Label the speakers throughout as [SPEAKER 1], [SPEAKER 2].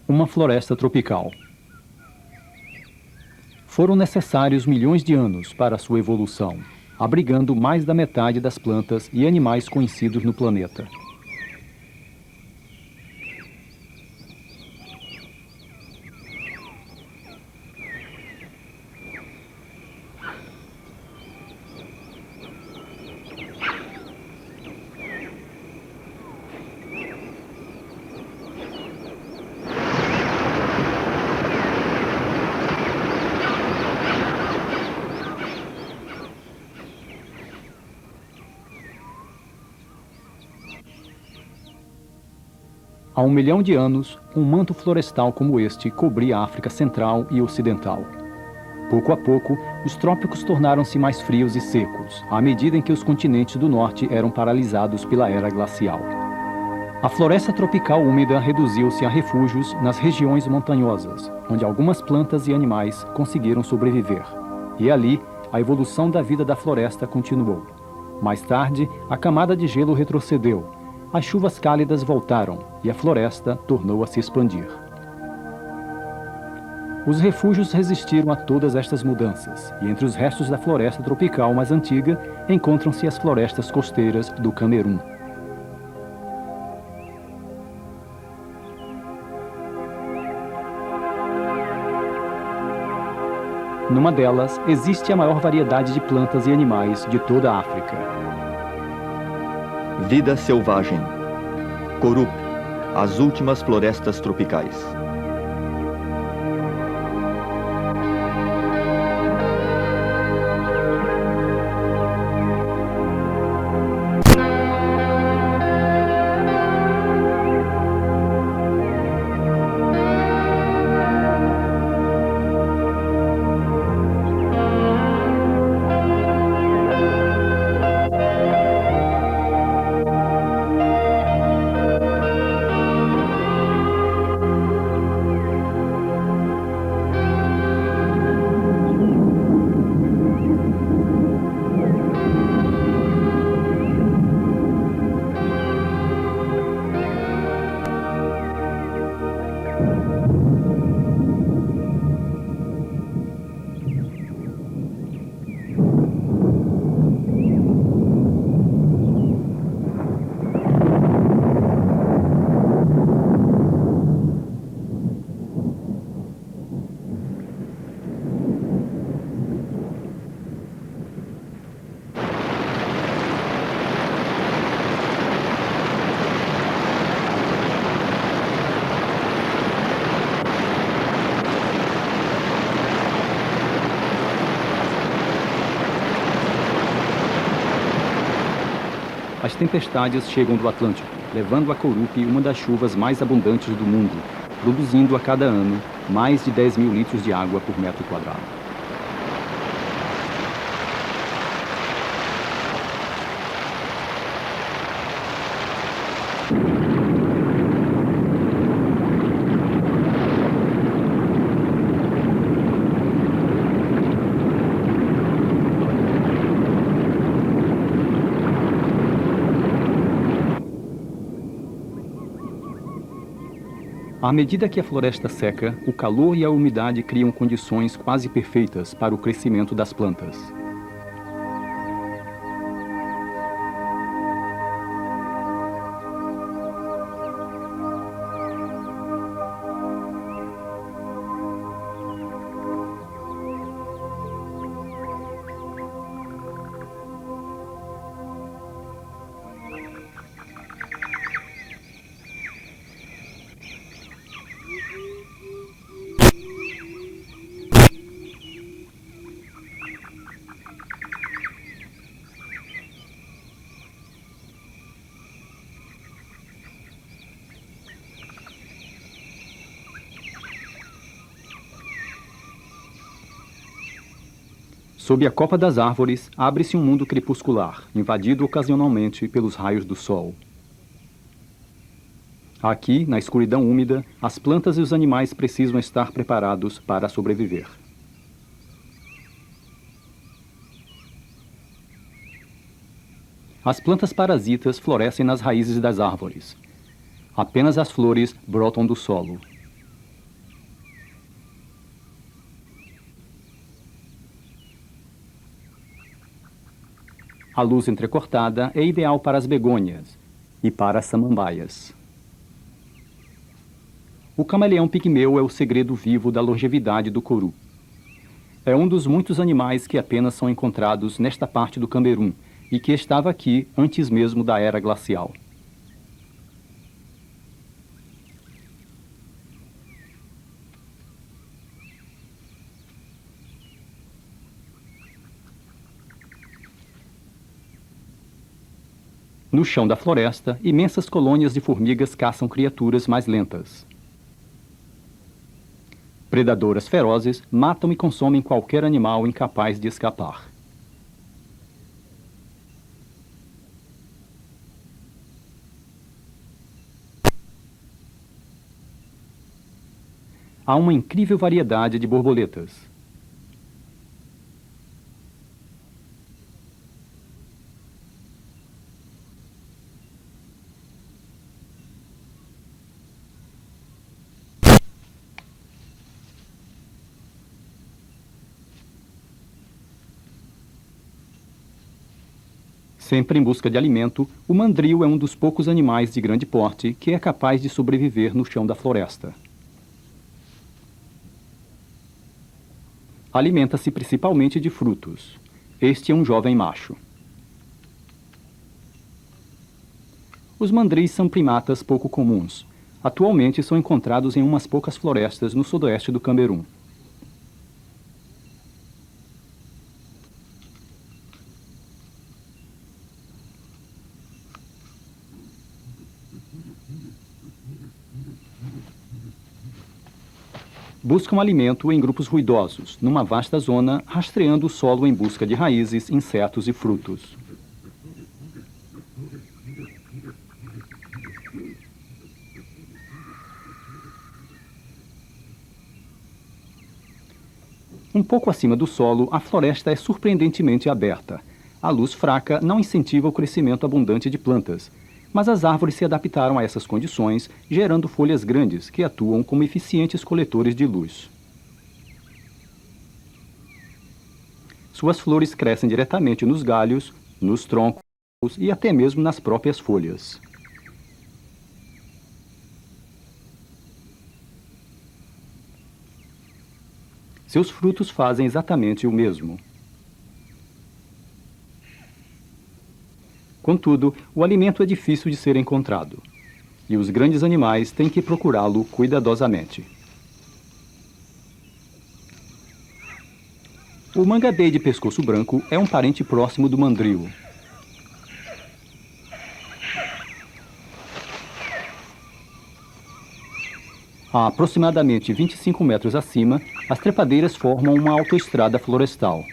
[SPEAKER 1] Uma floresta tropical. Foram necessários milhões de anos para sua evolução, abrigando mais da metade das plantas e animais conhecidos no planeta. Há 1 milhão de anos, um manto florestal como este cobria a África Central e Ocidental. Pouco a pouco, os trópicos tornaram-se mais frios e secos, à medida em que os continentes do norte eram paralisados pela era glacial. A floresta tropical úmida reduziu-se a refúgios nas regiões montanhosas, onde algumas plantas e animais conseguiram sobreviver. E ali, a evolução da vida da floresta continuou. Mais tarde, a camada de gelo retrocedeu. As chuvas cálidas voltaram e a floresta tornou a se expandir. Os refúgios resistiram a todas estas mudanças, e entre os restos da floresta tropical mais antiga encontram-se as florestas costeiras do Camerun. Numa delas, existe a maior variedade de plantas e animais de toda a África.
[SPEAKER 2] Vida selvagem. Corup, as últimas florestas tropicais.
[SPEAKER 1] As tempestades chegam do Atlântico, levando a Corup uma das chuvas mais abundantes do mundo, produzindo a cada ano mais de 10 mil litros de água por metro quadrado. À medida que a floresta seca, o calor e a umidade criam condições quase perfeitas para o crescimento das plantas. Sob a copa das árvores, abre-se um mundo crepuscular, invadido ocasionalmente pelos raios do sol. Aqui, na escuridão úmida, as plantas e os animais precisam estar preparados para sobreviver. As plantas parasitas florescem nas raízes das árvores. Apenas as flores brotam do solo. A luz entrecortada é ideal para as begônias e para as samambaias. O camaleão pigmeu é o segredo vivo da longevidade do coru. É um dos muitos animais que apenas são encontrados nesta parte do Camerun e que estava aqui antes mesmo da era glacial. No chão da floresta, imensas colônias de formigas caçam criaturas mais lentas. Predadoras ferozes matam e consomem qualquer animal incapaz de escapar. Há uma incrível variedade de borboletas. Sempre em busca de alimento, o mandril é um dos poucos animais de grande porte que é capaz de sobreviver no chão da floresta. Alimenta-se principalmente de frutos. Este é um jovem macho. Os mandris são primatas pouco comuns. Atualmente são encontrados em umas poucas florestas no sudoeste do Camerun. Buscam alimento em grupos ruidosos, numa vasta zona, rastreando o solo em busca de raízes, insetos e frutos. Um pouco acima do solo, a floresta é surpreendentemente aberta. A luz fraca não incentiva o crescimento abundante de plantas, mas as árvores se adaptaram a essas condições, gerando folhas grandes que atuam como eficientes coletores de luz. Suas flores crescem diretamente nos galhos, nos troncos e até mesmo nas próprias folhas. Seus frutos fazem exatamente o mesmo. Contudo, o alimento é difícil de ser encontrado, e os grandes animais têm que procurá-lo cuidadosamente. O mangabê de pescoço branco é um parente próximo do mandril. A aproximadamente 25 metros acima, as trepadeiras formam uma autoestrada florestal.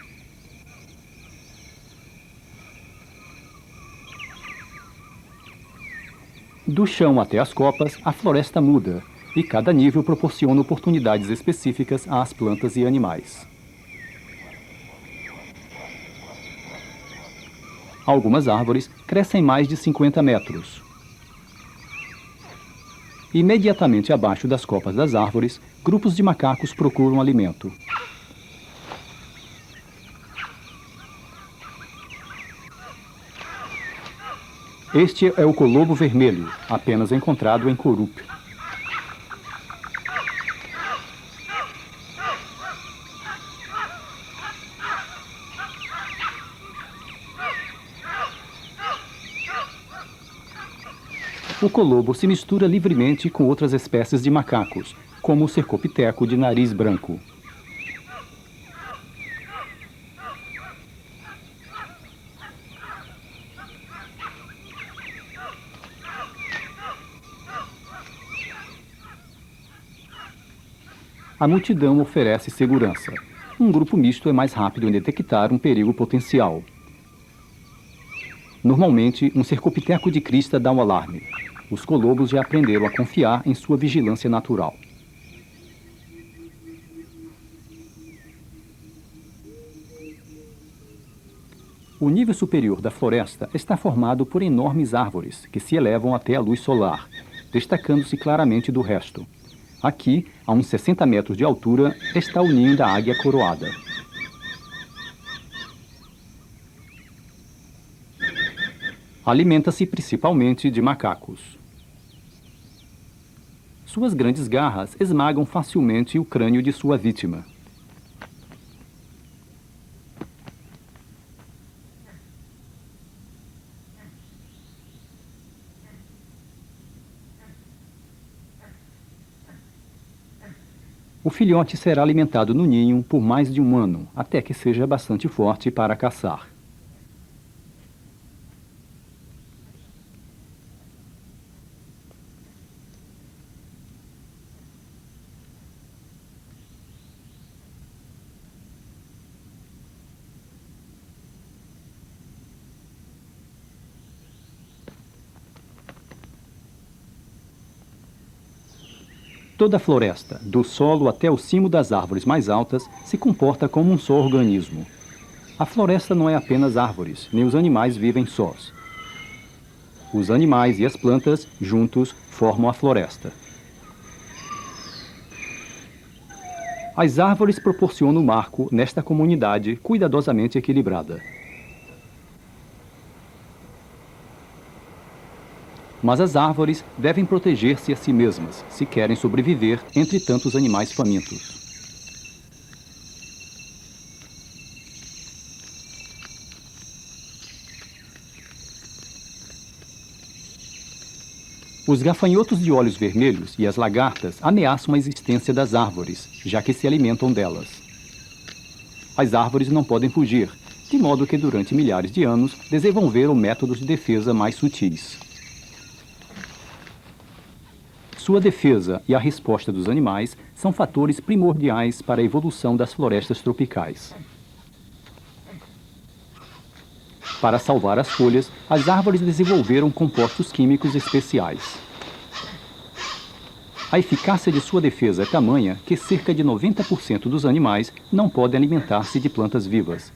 [SPEAKER 1] Do chão até as copas, a floresta muda, e cada nível proporciona oportunidades específicas às plantas e animais. Algumas árvores crescem mais de 50 metros. Imediatamente abaixo das copas das árvores, grupos de macacos procuram alimento. Este é o colobo vermelho, apenas encontrado em Corup. O colobo se mistura livremente com outras espécies de macacos, como o cercopiteco de nariz branco. A multidão oferece segurança. Um grupo misto é mais rápido em detectar um perigo potencial. Normalmente, um cercopiteco de crista dá um alarme. Os colobos já aprenderam a confiar em sua vigilância natural. O nível superior da floresta está formado por enormes árvores que se elevam até a luz solar, destacando-se claramente do resto. Aqui, a uns 60 metros de altura, está o ninho da águia coroada. Alimenta-se principalmente de macacos. Suas grandes garras esmagam facilmente o crânio de sua vítima. O filhote será alimentado no ninho por mais de um ano, até que seja bastante forte para caçar. Toda a floresta, do solo até o cimo das árvores mais altas, se comporta como um só organismo. A floresta não é apenas árvores, nem os animais vivem sós. Os animais e as plantas, juntos, formam a floresta. As árvores proporcionam o marco nesta comunidade cuidadosamente equilibrada. Mas as árvores devem proteger-se a si mesmas, se querem sobreviver entre tantos animais famintos. Os gafanhotos de olhos vermelhos e as lagartas ameaçam a existência das árvores, já que se alimentam delas. As árvores não podem fugir, de modo que durante milhares de anos desenvolveram métodos de defesa mais sutis. Sua defesa e a resposta dos animais são fatores primordiais para a evolução das florestas tropicais. Para salvar as folhas, as árvores desenvolveram compostos químicos especiais. A eficácia de sua defesa é tamanha que cerca de 90% dos animais não podem alimentar-se de plantas vivas,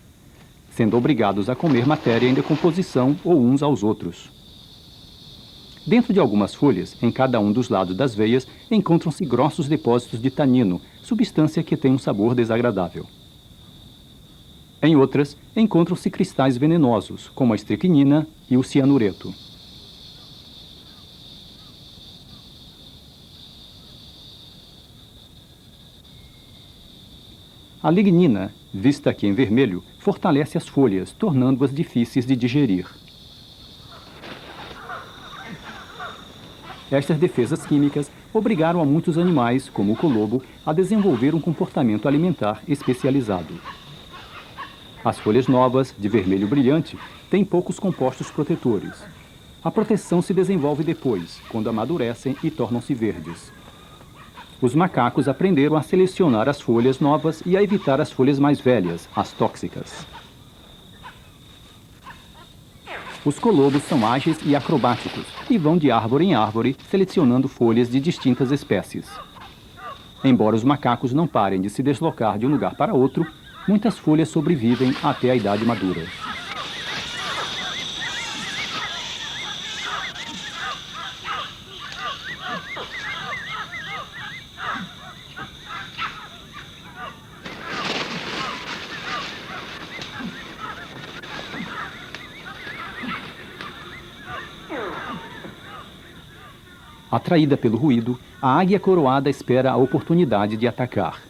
[SPEAKER 1] sendo obrigados a comer matéria em decomposição ou uns aos outros. Dentro de algumas folhas, em cada um dos lados das veias, encontram-se grossos depósitos de tanino, substância que tem um sabor desagradável. Em outras, encontram-se cristais venenosos, como a estricnina e o cianureto. A lignina, vista aqui em vermelho, fortalece as folhas, tornando-as difíceis de digerir. Estas defesas químicas obrigaram a muitos animais, como o colobo, a desenvolver um comportamento alimentar especializado. As folhas novas, de vermelho brilhante, têm poucos compostos protetores. A proteção se desenvolve depois, quando amadurecem e tornam-se verdes. Os macacos aprenderam a selecionar as folhas novas e a evitar as folhas mais velhas, as tóxicas. Os colobos são ágeis e acrobáticos e vão de árvore em árvore, selecionando folhas de distintas espécies. Embora os macacos não parem de se deslocar de um lugar para outro, muitas folhas sobrevivem até a idade madura. Atraída pelo ruído, a águia coroada espera a oportunidade de atacar.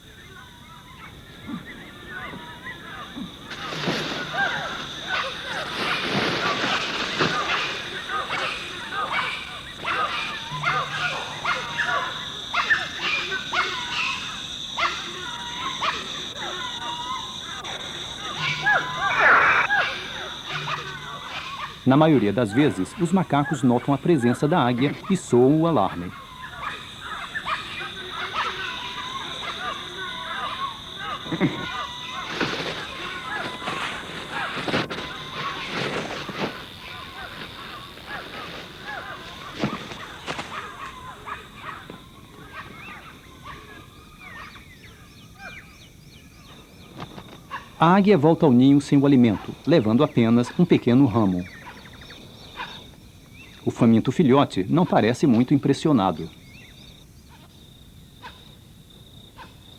[SPEAKER 1] Na maioria das vezes, os macacos notam a presença da águia e soam o alarme. A águia volta ao ninho sem o alimento, levando apenas um pequeno ramo. O faminto filhote não parece muito impressionado.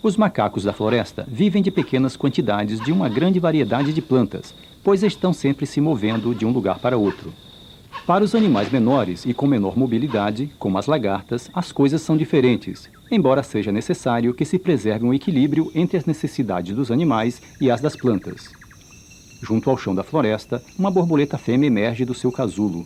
[SPEAKER 1] Os macacos da floresta vivem de pequenas quantidades de uma grande variedade de plantas, pois estão sempre se movendo de um lugar para outro. Para os animais menores e com menor mobilidade, como as lagartas, as coisas são diferentes, embora seja necessário que se preserve um equilíbrio entre as necessidades dos animais e as das plantas. Junto ao chão da floresta, uma borboleta fêmea emerge do seu casulo.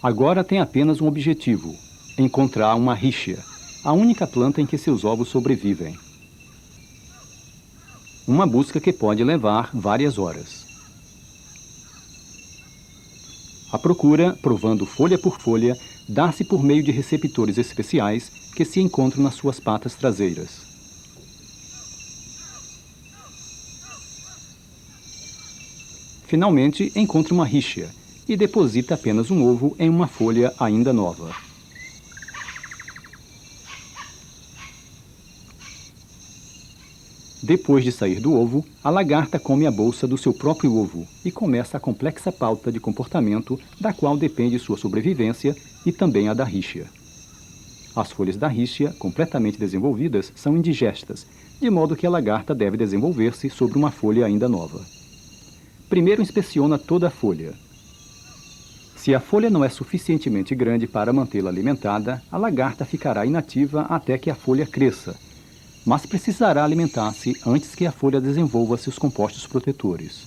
[SPEAKER 1] Agora tem apenas um objetivo: encontrar uma rícia, a única planta em que seus ovos sobrevivem. Uma busca que pode levar várias horas. A procura, provando folha por folha, dá-se por meio de receptores especiais que se encontram nas suas patas traseiras. Finalmente, encontra uma rícia e deposita apenas um ovo em uma folha ainda nova. Depois de sair do ovo, a lagarta come a bolsa do seu próprio ovo e começa a complexa pauta de comportamento da qual depende sua sobrevivência e também a da rícia. As folhas da rícia, completamente desenvolvidas, são indigestas, de modo que a lagarta deve desenvolver-se sobre uma folha ainda nova. Primeiro inspeciona toda a folha. Se a folha não é suficientemente grande para mantê-la alimentada, a lagarta ficará inativa até que a folha cresça, mas precisará alimentar-se antes que a folha desenvolva seus compostos protetores.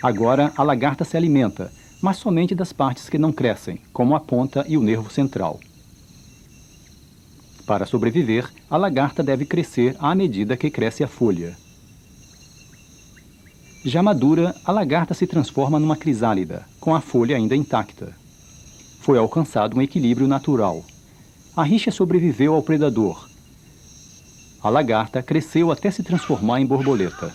[SPEAKER 1] Agora, a lagarta se alimenta, mas somente das partes que não crescem, como a ponta e o nervo central. Para sobreviver, a lagarta deve crescer à medida que cresce a folha. Já madura, a lagarta se transforma numa crisálida, com a folha ainda intacta. Foi alcançado um equilíbrio natural. A rícia sobreviveu ao predador. A lagarta cresceu até se transformar em borboleta.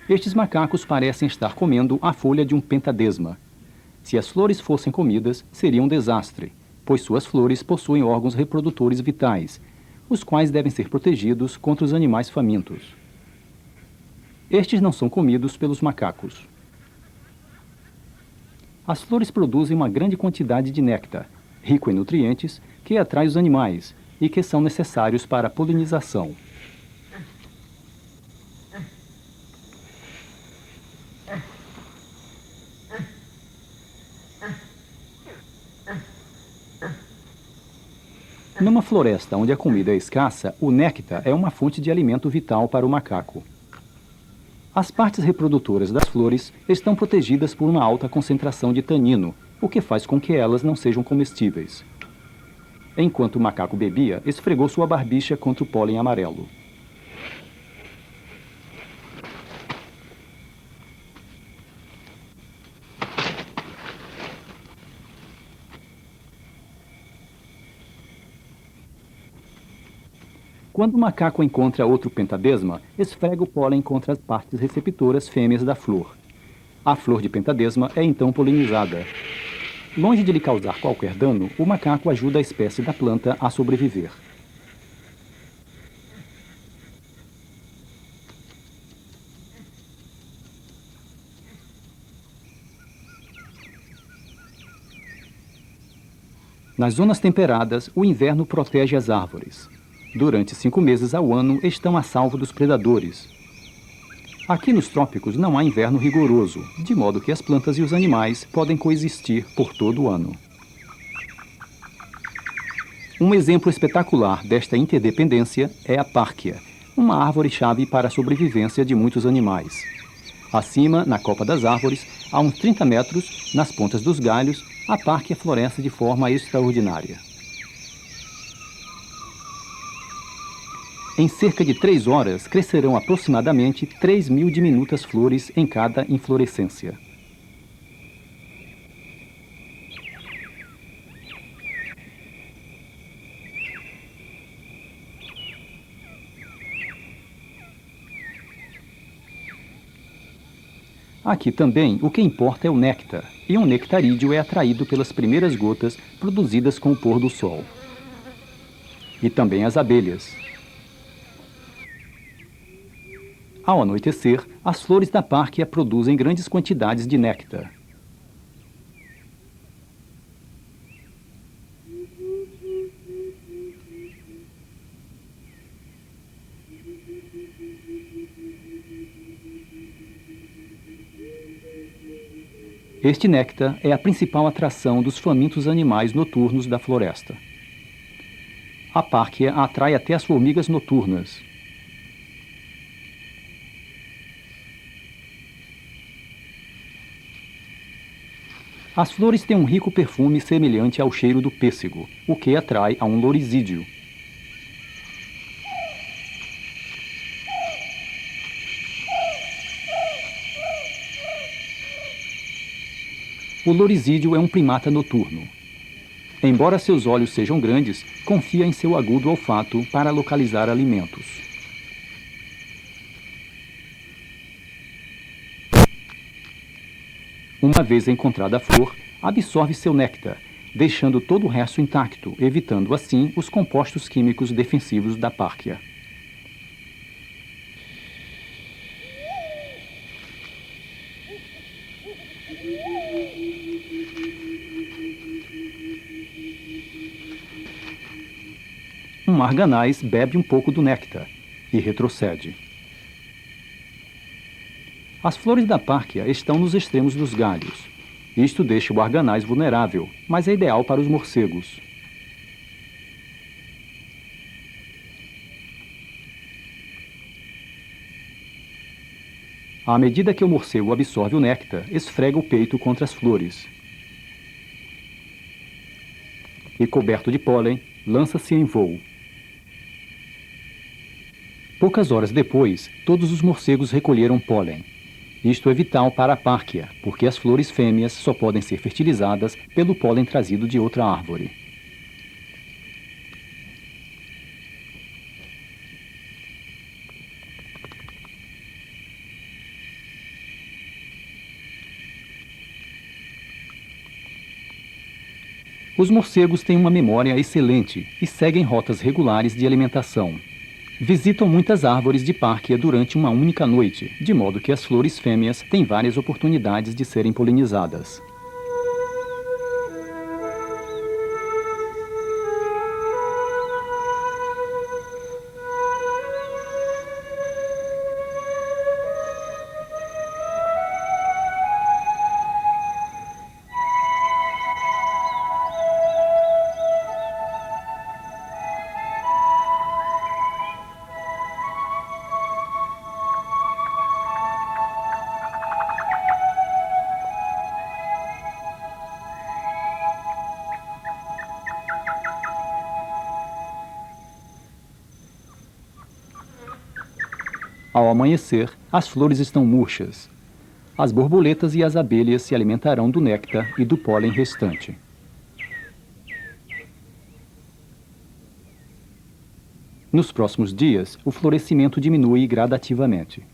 [SPEAKER 1] Estes macacos parecem estar comendo a folha de um pentadesma. Se as flores fossem comidas, seria um desastre, pois suas flores possuem órgãos reprodutores vitais, os quais devem ser protegidos contra os animais famintos. Estes não são comidos pelos macacos. As flores produzem uma grande quantidade de néctar, rico em nutrientes, que atrai os animais e que são necessários para a polinização. Numa floresta onde a comida é escassa, o néctar é uma fonte de alimento vital para o macaco. As partes reprodutoras das flores estão protegidas por uma alta concentração de tanino, o que faz com que elas não sejam comestíveis. Enquanto o macaco bebia, esfregou sua barbicha contra o pólen amarelo. Quando o macaco encontra outro pentadesma, esfrega o pólen contra as partes receptoras fêmeas da flor. A flor de pentadesma é então polinizada. Longe de lhe causar qualquer dano, o macaco ajuda a espécie da planta a sobreviver. Nas zonas temperadas, o inverno protege as árvores. Durante 5 meses ao ano, estão a salvo dos predadores. Aqui nos trópicos não há inverno rigoroso, de modo que as plantas e os animais podem coexistir por todo o ano. Um exemplo espetacular desta interdependência é a párquia, uma árvore-chave para a sobrevivência de muitos animais. Acima, na copa das árvores, a uns 30 metros, nas pontas dos galhos, a párquia floresce de forma extraordinária. Em cerca de 3 horas, crescerão aproximadamente 3.000 diminutas flores em cada inflorescência. Aqui também, o que importa é o néctar, e um nectarídeo é atraído pelas primeiras gotas produzidas com o pôr do sol. E também as abelhas. Ao anoitecer, as flores da párquia produzem grandes quantidades de néctar. Este néctar é a principal atração dos famintos animais noturnos da floresta. A párquia atrai até as formigas noturnas. As flores têm um rico perfume semelhante ao cheiro do pêssego, o que atrai a um lorisídeo. O lorisídeo é um primata noturno. Embora seus olhos sejam grandes, confia em seu agudo olfato para localizar alimentos. Uma vez encontrada a flor, absorve seu néctar, deixando todo o resto intacto, evitando assim os compostos químicos defensivos da párquia. Um marganaz bebe um pouco do néctar e retrocede. As flores da párquia estão nos extremos dos galhos. Isto deixa o arganaz vulnerável, mas é ideal para os morcegos. À medida que o morcego absorve o néctar, esfrega o peito contra as flores. E, coberto de pólen, lança-se em voo. Poucas horas depois, todos os morcegos recolheram pólen. Isto é vital para a párquia, porque as flores fêmeas só podem ser fertilizadas pelo pólen trazido de outra árvore. Os morcegos têm uma memória excelente e seguem rotas regulares de alimentação. Visitam muitas árvores de párquia durante uma única noite, de modo que as flores fêmeas têm várias oportunidades de serem polinizadas. Ao amanhecer, as flores estão murchas. As borboletas e as abelhas se alimentarão do néctar e do pólen restante. Nos próximos dias, o florescimento diminui gradativamente.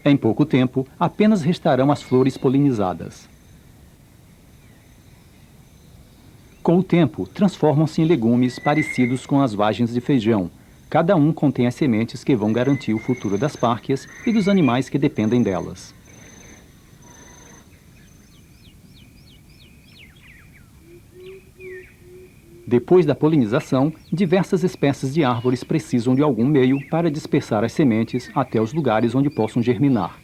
[SPEAKER 1] Em pouco tempo, apenas restarão as flores polinizadas. Com o tempo, transformam-se em legumes parecidos com as vagens de feijão. Cada um contém as sementes que vão garantir o futuro das párquias e dos animais que dependem delas. Depois da polinização, diversas espécies de árvores precisam de algum meio para dispersar as sementes até os lugares onde possam germinar.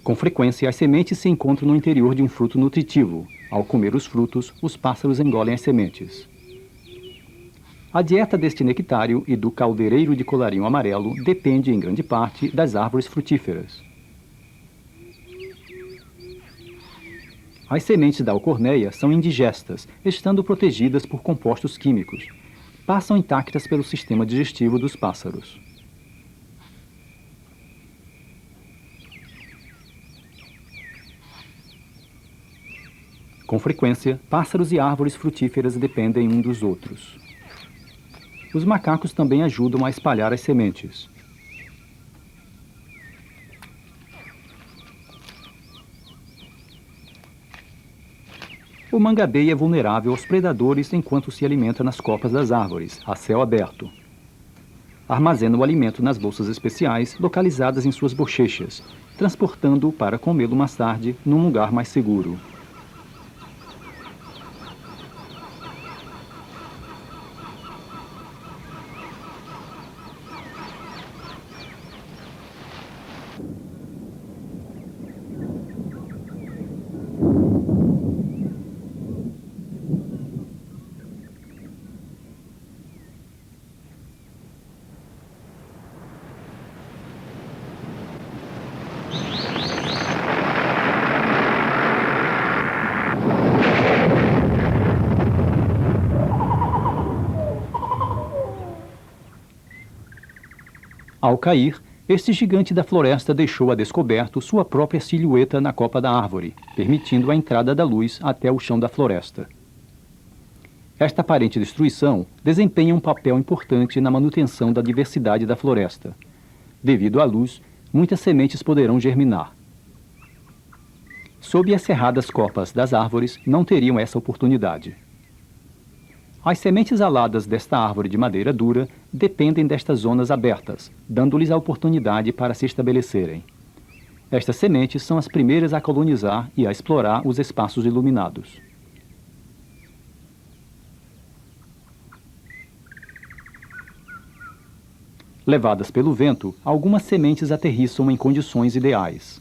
[SPEAKER 1] Com frequência, as sementes se encontram no interior de um fruto nutritivo. Ao comer os frutos, os pássaros engolem as sementes. A dieta deste nectário e do caldeireiro de colarinho amarelo depende, em grande parte, das árvores frutíferas. As sementes da alcornéia são indigestas, estando protegidas por compostos químicos. Passam intactas pelo sistema digestivo dos pássaros. Com frequência, pássaros e árvores frutíferas dependem um dos outros. Os macacos também ajudam a espalhar as sementes. O mangabeia é vulnerável aos predadores enquanto se alimenta nas copas das árvores, a céu aberto. Armazena o alimento nas bolsas especiais localizadas em suas bochechas, transportando-o para comê-lo mais tarde num lugar mais seguro. Ao cair, este gigante da floresta deixou a descoberto sua própria silhueta na copa da árvore, permitindo a entrada da luz até o chão da floresta. Esta aparente destruição desempenha um papel importante na manutenção da diversidade da floresta. Devido à luz, muitas sementes poderão germinar. Sob as cerradas copas das árvores, não teriam essa oportunidade. As sementes aladas desta árvore de madeira dura dependem destas zonas abertas, dando-lhes a oportunidade para se estabelecerem. Estas sementes são as primeiras a colonizar e a explorar os espaços iluminados. Levadas pelo vento, algumas sementes aterrissam em condições ideais.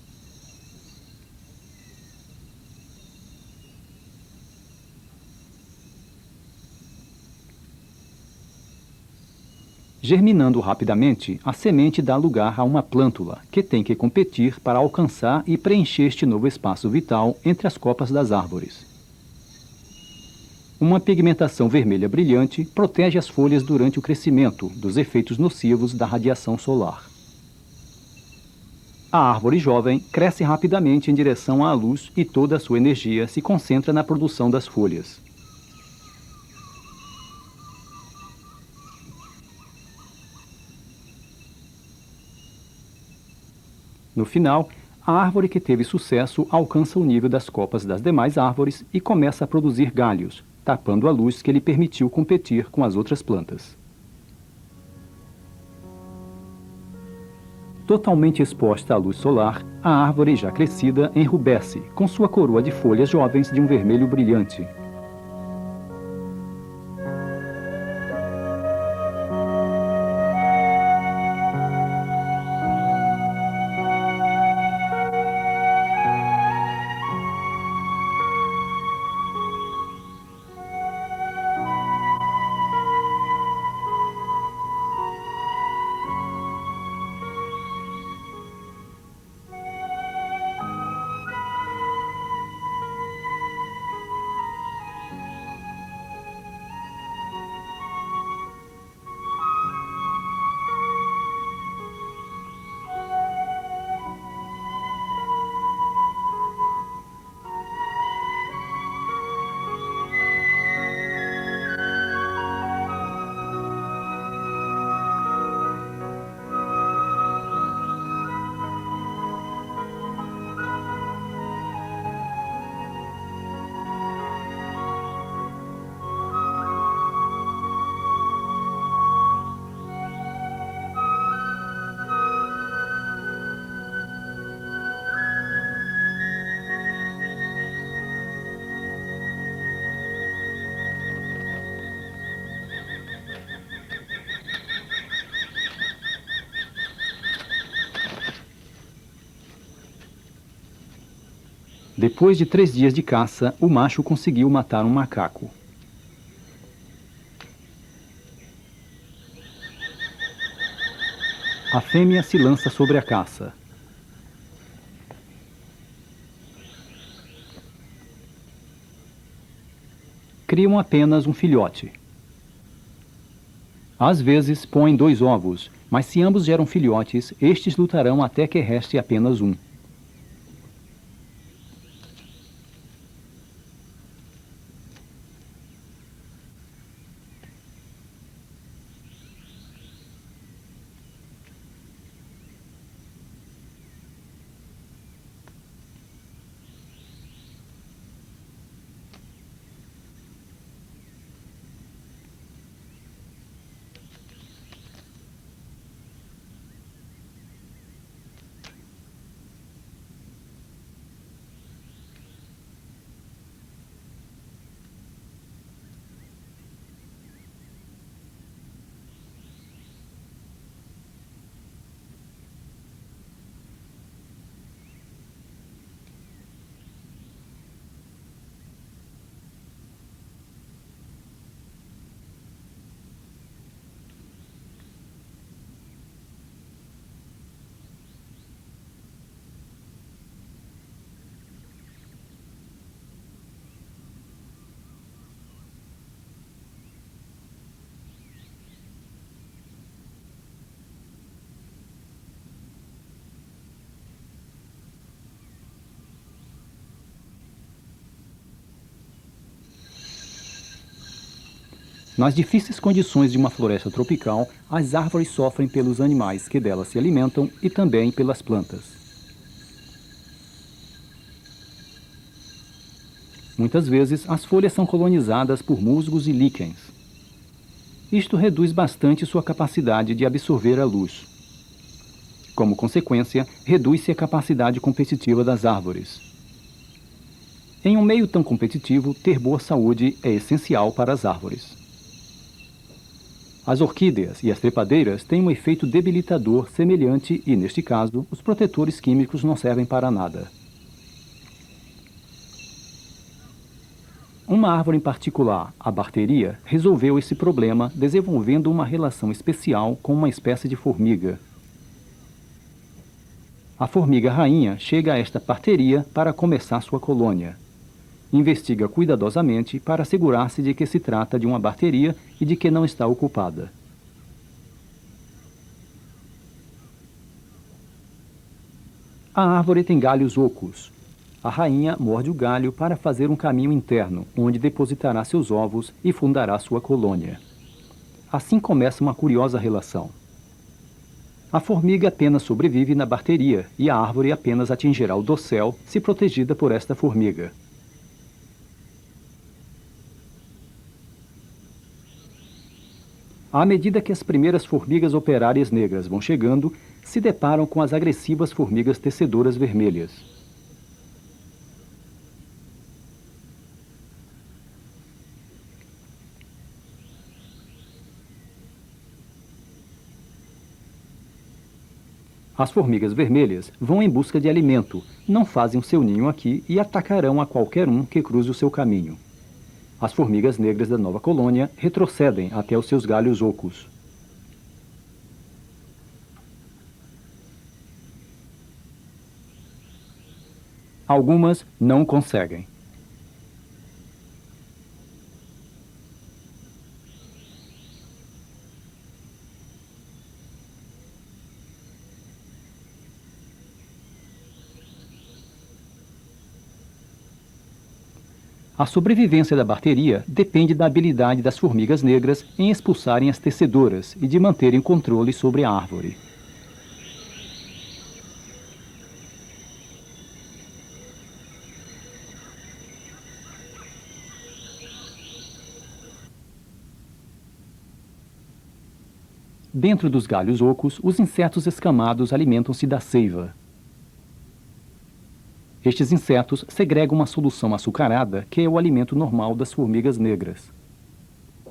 [SPEAKER 1] Germinando rapidamente, a semente dá lugar a uma plântula, que tem que competir para alcançar e preencher este novo espaço vital entre as copas das árvores. Uma pigmentação vermelha brilhante protege as folhas durante o crescimento dos efeitos nocivos da radiação solar. A árvore jovem cresce rapidamente em direção à luz e toda a sua energia se concentra na produção das folhas. No final, a árvore que teve sucesso alcança o nível das copas das demais árvores e começa a produzir galhos, tapando a luz que lhe permitiu competir com as outras plantas. Totalmente exposta à luz solar, a árvore já crescida enrubesce, com sua coroa de folhas jovens de um vermelho brilhante. Depois de 3 dias de caça, o macho conseguiu matar um macaco. A fêmea se lança sobre a caça. Criam apenas um filhote. Às vezes, põem 2 ovos, mas se ambos geram filhotes, estes lutarão até que reste apenas um. Nas difíceis condições de uma floresta tropical, as árvores sofrem pelos animais que delas se alimentam e também pelas plantas. Muitas vezes, as folhas são colonizadas por musgos e líquens. Isto reduz bastante sua capacidade de absorver a luz. Como consequência, reduz-se a capacidade competitiva das árvores. Em um meio tão competitivo, ter boa saúde é essencial para as árvores. As orquídeas e as trepadeiras têm um efeito debilitador semelhante e, neste caso, os protetores químicos não servem para nada. Uma árvore em particular, a barteria, resolveu esse problema desenvolvendo uma relação especial com uma espécie de formiga. A formiga rainha chega a esta parteria para começar sua colônia. Investiga cuidadosamente para assegurar-se de que se trata de uma barteria e de que não está ocupada. A árvore tem galhos ocos. A rainha morde o galho para fazer um caminho interno, onde depositará seus ovos e fundará sua colônia. Assim começa uma curiosa relação. A formiga apenas sobrevive na barteria e a árvore apenas atingirá o dossel se protegida por esta formiga. À medida que as primeiras formigas operárias negras vão chegando, se deparam com as agressivas formigas tecedoras vermelhas. As formigas vermelhas vão em busca de alimento, não fazem o seu ninho aqui e atacarão a qualquer um que cruze o seu caminho. As formigas negras da nova colônia retrocedem até os seus galhos ocos. Algumas não conseguem. A sobrevivência da barteria depende da habilidade das formigas negras em expulsarem as tecedoras e de manterem controle sobre a árvore. Dentro dos galhos ocos, os insetos escamados alimentam-se da seiva. Estes insetos segregam uma solução açucarada, que é o alimento normal das formigas negras.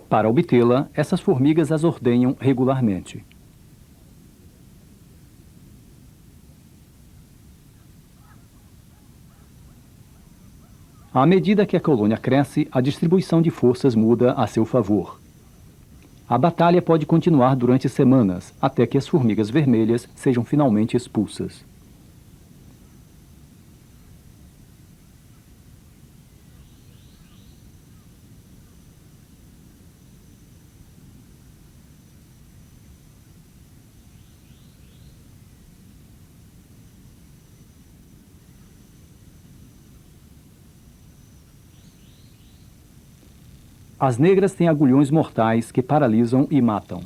[SPEAKER 1] Para obtê-la, essas formigas as ordenham regularmente. À medida que a colônia cresce, a distribuição de forças muda a seu favor. A batalha pode continuar durante semanas, até que as formigas vermelhas sejam finalmente expulsas. As negras têm agulhões mortais que paralisam e matam.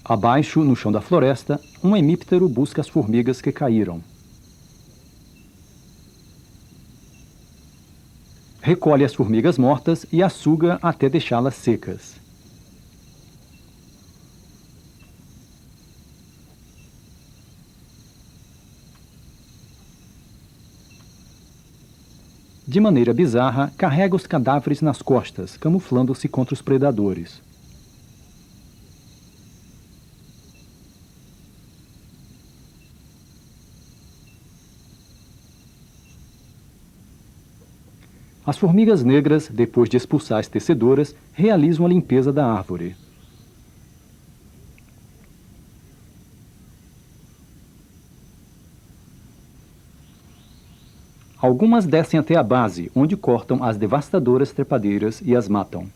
[SPEAKER 1] Abaixo, no chão da floresta, um hemíptero busca as formigas que caíram. Recolhe as formigas mortas e as suga até deixá-las secas. De maneira bizarra, carrega os cadáveres nas costas, camuflando-se contra os predadores. As formigas negras, depois de expulsar as tecedoras, realizam a limpeza da árvore. Algumas descem até a base, onde cortam as devastadoras trepadeiras e as matam.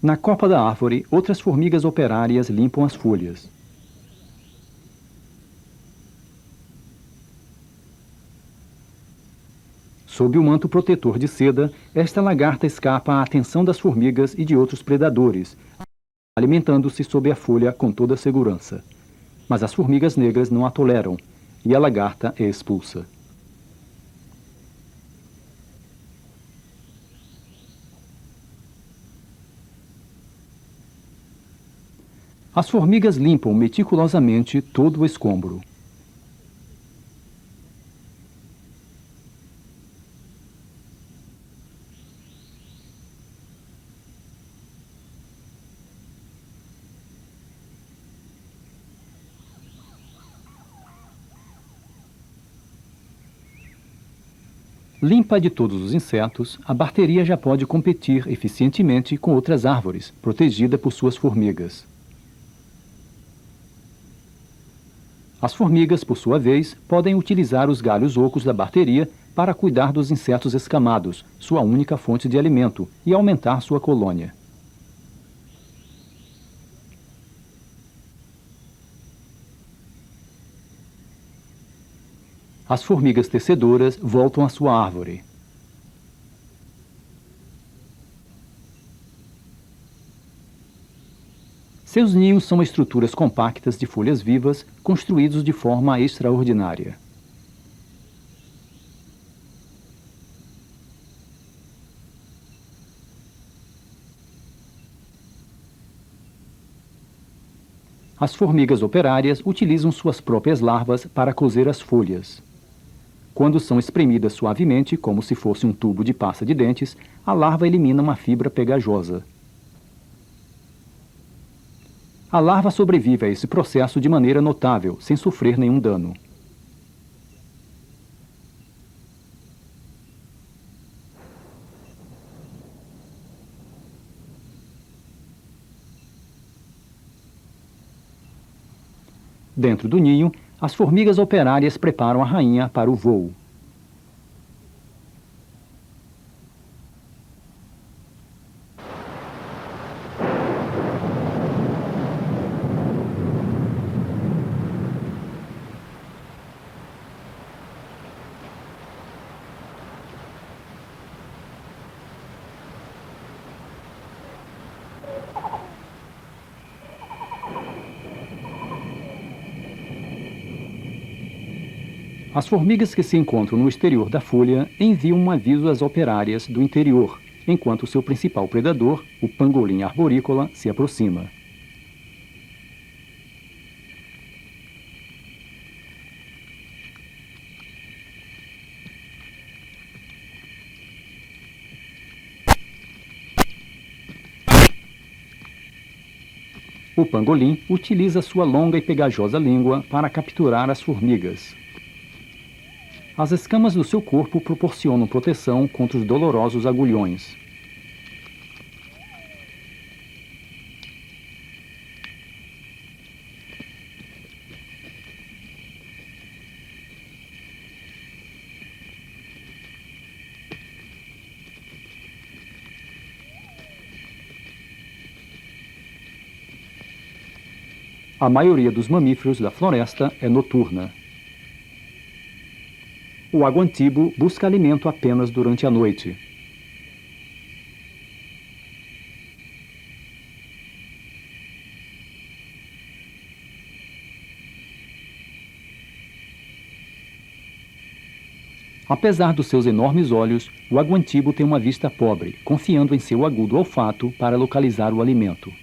[SPEAKER 1] Na copa da árvore, outras formigas operárias limpam as folhas. Sob o manto protetor de seda, esta lagarta escapa à atenção das formigas e de outros predadores, alimentando-se sob a folha com toda segurança. Mas as formigas negras não a toleram, e a lagarta é expulsa. As formigas limpam meticulosamente todo o escombro. Limpa de todos os insetos, a barteria já pode competir eficientemente com outras árvores, protegida por suas formigas. As formigas, por sua vez, podem utilizar os galhos ocos da barteria para cuidar dos insetos escamados, sua única fonte de alimento, e aumentar sua colônia. As formigas tecedoras voltam à sua árvore. Seus ninhos são estruturas compactas de folhas vivas, construídos de forma extraordinária. As formigas operárias utilizam suas próprias larvas para cozer as folhas. Quando são espremidas suavemente, como se fosse um tubo de pasta de dentes, a larva elimina uma fibra pegajosa. A larva sobrevive a esse processo de maneira notável, sem sofrer nenhum dano. Dentro do ninho, as formigas operárias preparam a rainha para o voo. As formigas que se encontram no exterior da folha enviam um aviso às operárias do interior, enquanto seu principal predador, o pangolim arborícola, se aproxima. O pangolim utiliza sua longa e pegajosa língua para capturar as formigas. As escamas do seu corpo proporcionam proteção contra os dolorosos agulhões. A maioria dos mamíferos da floresta é noturna. O aguantibo busca alimento apenas durante a noite. Apesar dos seus enormes olhos, o aguantibo tem uma vista pobre, confiando em seu agudo olfato para localizar o alimento.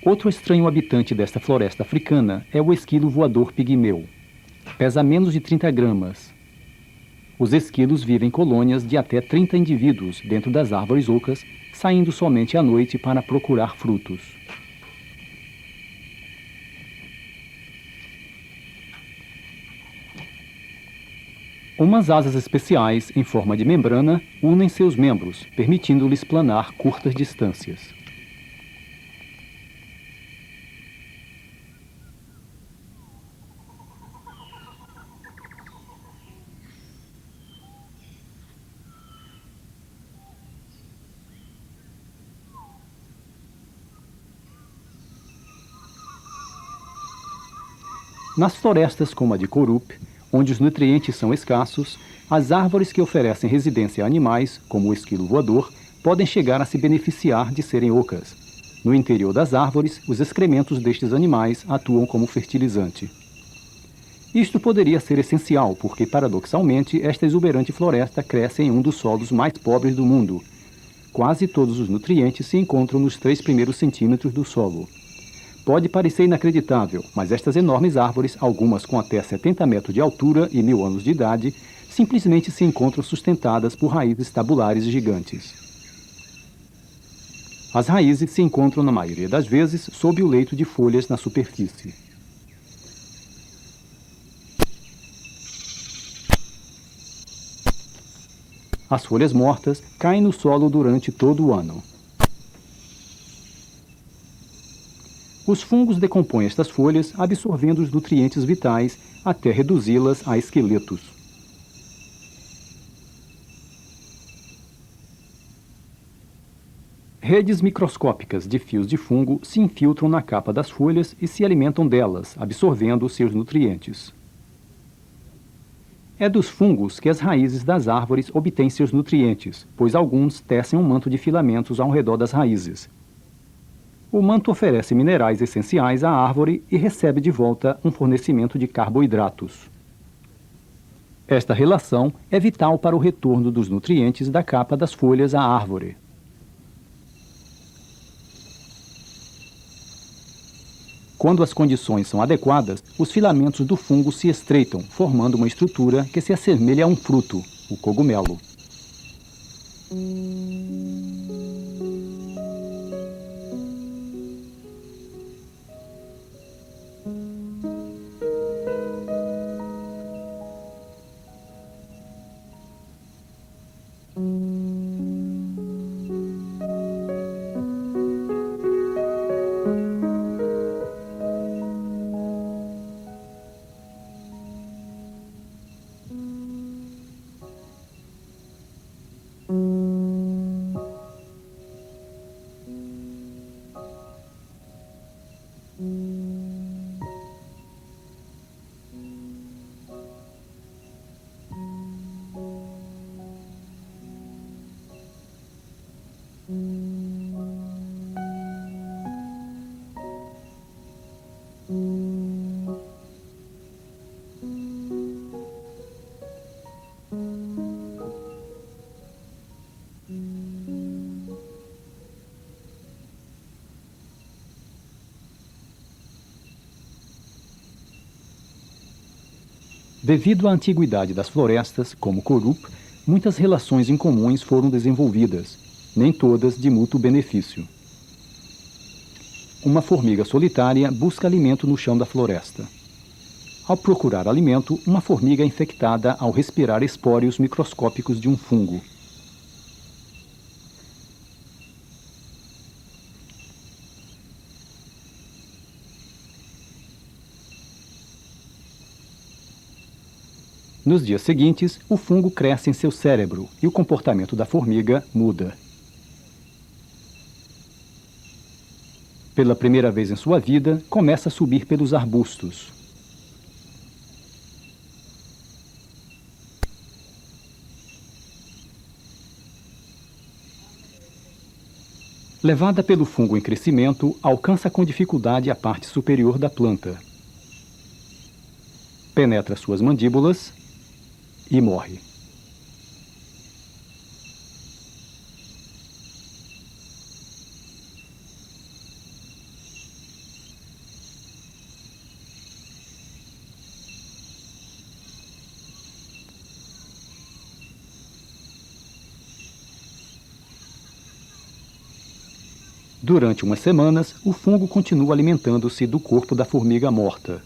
[SPEAKER 1] Outro estranho habitante desta floresta africana é o esquilo voador pigmeu. Pesa menos de 30 gramas. Os esquilos vivem em colônias de até 30 indivíduos dentro das árvores ocas, saindo somente à noite para procurar frutos. Umas asas especiais, em forma de membrana, unem seus membros, permitindo-lhes planar curtas distâncias. Nas florestas como a de Korup, onde os nutrientes são escassos, as árvores que oferecem residência a animais, como o esquilo voador, podem chegar a se beneficiar de serem ocas. No interior das árvores, os excrementos destes animais atuam como fertilizante. Isto poderia ser essencial, porque, paradoxalmente, esta exuberante floresta cresce em um dos solos mais pobres do mundo. Quase todos os nutrientes se encontram nos 3 primeiros centímetros do solo. Pode parecer inacreditável, mas estas enormes árvores, algumas com até 70 metros de altura e 1000 anos de idade, simplesmente se encontram sustentadas por raízes tabulares gigantes. As raízes se encontram, na maioria das vezes, sob o leito de folhas na superfície. As folhas mortas caem no solo durante todo o ano. Os fungos decompõem estas folhas, absorvendo os nutrientes vitais até reduzi-las a esqueletos. Redes microscópicas de fios de fungo se infiltram na capa das folhas e se alimentam delas, absorvendo seus nutrientes. É dos fungos que as raízes das árvores obtêm seus nutrientes, pois alguns tecem um manto de filamentos ao redor das raízes. O manto oferece minerais essenciais à árvore e recebe de volta um fornecimento de carboidratos. Esta relação é vital para o retorno dos nutrientes da capa das folhas à árvore. Quando as condições são adequadas, os filamentos do fungo se estreitam, formando uma estrutura que se assemelha a um fruto, o cogumelo. Devido à antiguidade das florestas, como Korup, muitas relações incomuns foram desenvolvidas, nem todas de mútuo benefício. Uma formiga solitária busca alimento no chão da floresta. Ao procurar alimento, uma formiga é infectada ao respirar espórios microscópicos de um fungo. Nos dias seguintes, o fungo cresce em seu cérebro e o comportamento da formiga muda. Pela primeira vez em sua vida, começa a subir pelos arbustos. Levada pelo fungo em crescimento, alcança com dificuldade a parte superior da planta. Penetra suas mandíbulas e morre. Durante umas semanas, o fungo continua alimentando-se do corpo da formiga morta.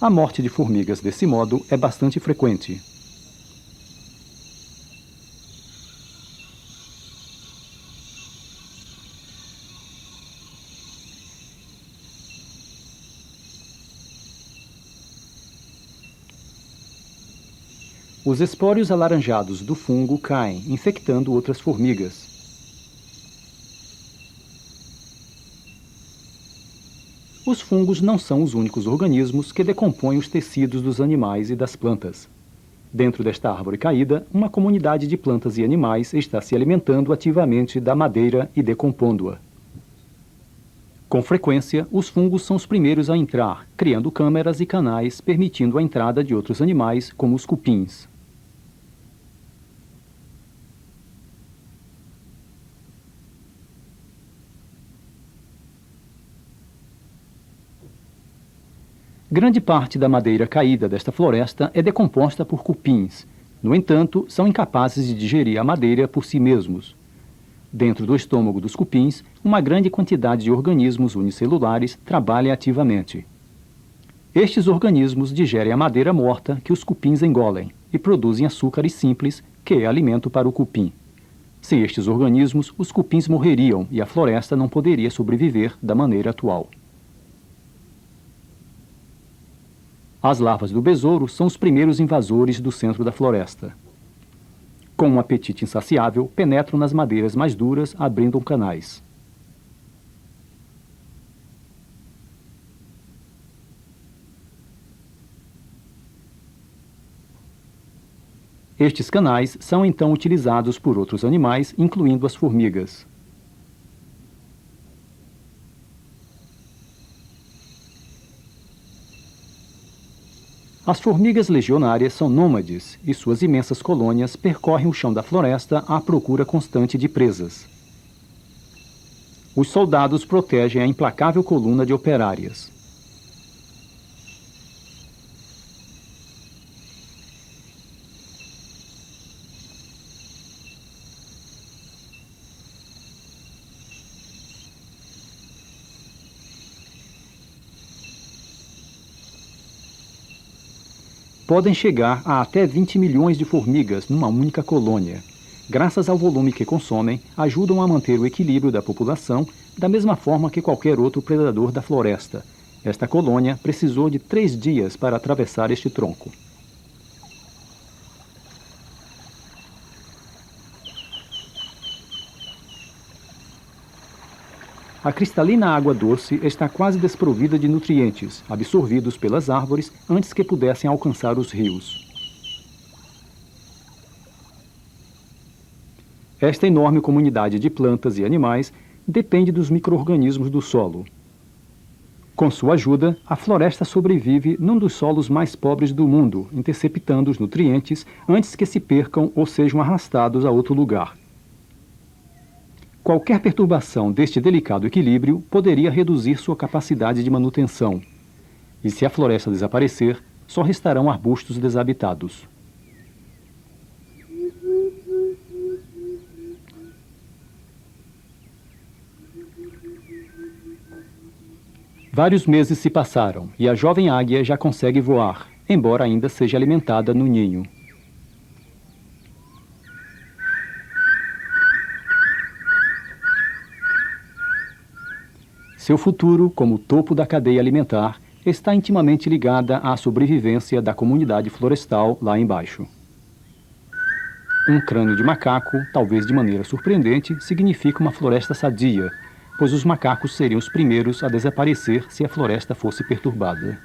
[SPEAKER 1] A morte de formigas desse modo é bastante frequente. Os espórios alaranjados do fungo caem, infectando outras formigas. Os fungos não são os únicos organismos que decompõem os tecidos dos animais e das plantas. Dentro desta árvore caída, uma comunidade de plantas e animais está se alimentando ativamente da madeira e decompondo-a. Com frequência, os fungos são os primeiros a entrar, criando câmeras e canais, permitindo a entrada de outros animais, como os cupins. Grande parte da madeira caída desta floresta é decomposta por cupins. No entanto, são incapazes de digerir a madeira por si mesmos. Dentro do estômago dos cupins, uma grande quantidade de organismos unicelulares trabalha ativamente. Estes organismos digerem a madeira morta que os cupins engolem e produzem açúcares simples, que é alimento para o cupim. Sem estes organismos, os cupins morreriam e a floresta não poderia sobreviver da maneira atual. As larvas do besouro são os primeiros invasores do centro da floresta. Com um apetite insaciável, penetram nas madeiras mais duras, abrindo canais. Estes canais são então utilizados por outros animais, incluindo as formigas. As formigas legionárias são nômades e suas imensas colônias percorrem o chão da floresta à procura constante de presas. Os soldados protegem a implacável coluna de operárias. Podem chegar a até 20 milhões de formigas numa única colônia. Graças ao volume que consomem, ajudam a manter o equilíbrio da população da mesma forma que qualquer outro predador da floresta. Esta colônia precisou de 3 dias para atravessar este tronco. A cristalina água doce está quase desprovida de nutrientes, absorvidos pelas árvores antes que pudessem alcançar os rios. Esta enorme comunidade de plantas e animais depende dos micro-organismos do solo. Com sua ajuda, a floresta sobrevive num dos solos mais pobres do mundo, interceptando os nutrientes antes que se percam ou sejam arrastados a outro lugar. Qualquer perturbação deste delicado equilíbrio poderia reduzir sua capacidade de manutenção. E se a floresta desaparecer, só restarão arbustos desabitados. Vários meses se passaram e a jovem águia já consegue voar, embora ainda seja alimentada no ninho. Seu futuro, como topo da cadeia alimentar, está intimamente ligada à sobrevivência da comunidade florestal lá embaixo. Um crânio de macaco, talvez de maneira surpreendente, significa uma floresta sadia, pois os macacos seriam os primeiros a desaparecer se a floresta fosse perturbada.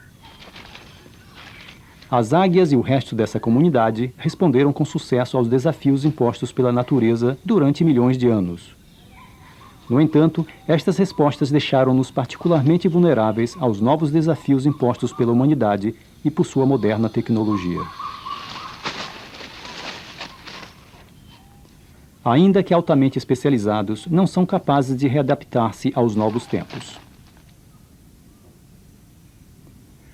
[SPEAKER 1] As águias e o resto dessa comunidade responderam com sucesso aos desafios impostos pela natureza durante milhões de anos. No entanto, estas respostas deixaram-nos particularmente vulneráveis aos novos desafios impostos pela humanidade e por sua moderna tecnologia. Ainda que altamente especializados, não são capazes de readaptar-se aos novos tempos.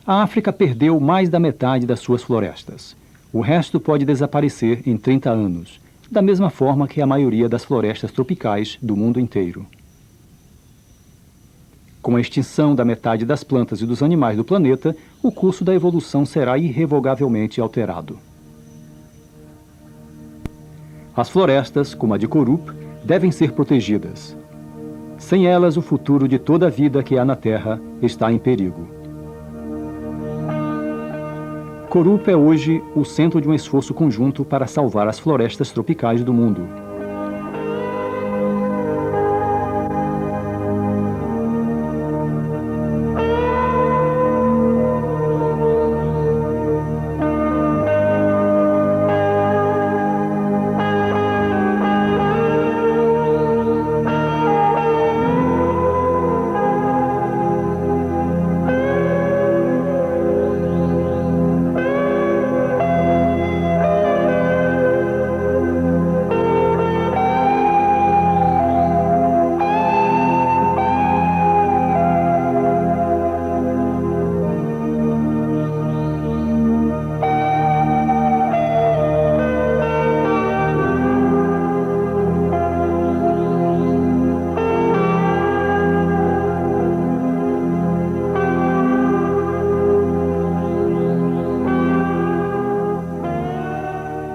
[SPEAKER 1] A África perdeu mais da metade das suas florestas. O resto pode desaparecer em 30 anos, da mesma forma que a maioria das florestas tropicais do mundo inteiro. Com a extinção da metade das plantas e dos animais do planeta, o curso da evolução será irrevogavelmente alterado. As florestas, como a de Korup, devem ser protegidas. Sem elas, o futuro de toda a vida que há na Terra está em perigo. Korup é hoje o centro de um esforço conjunto para salvar as florestas tropicais do mundo.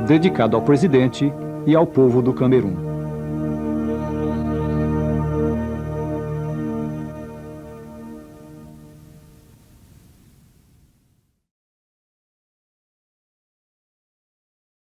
[SPEAKER 1] Dedicado ao presidente e ao povo do Camerun.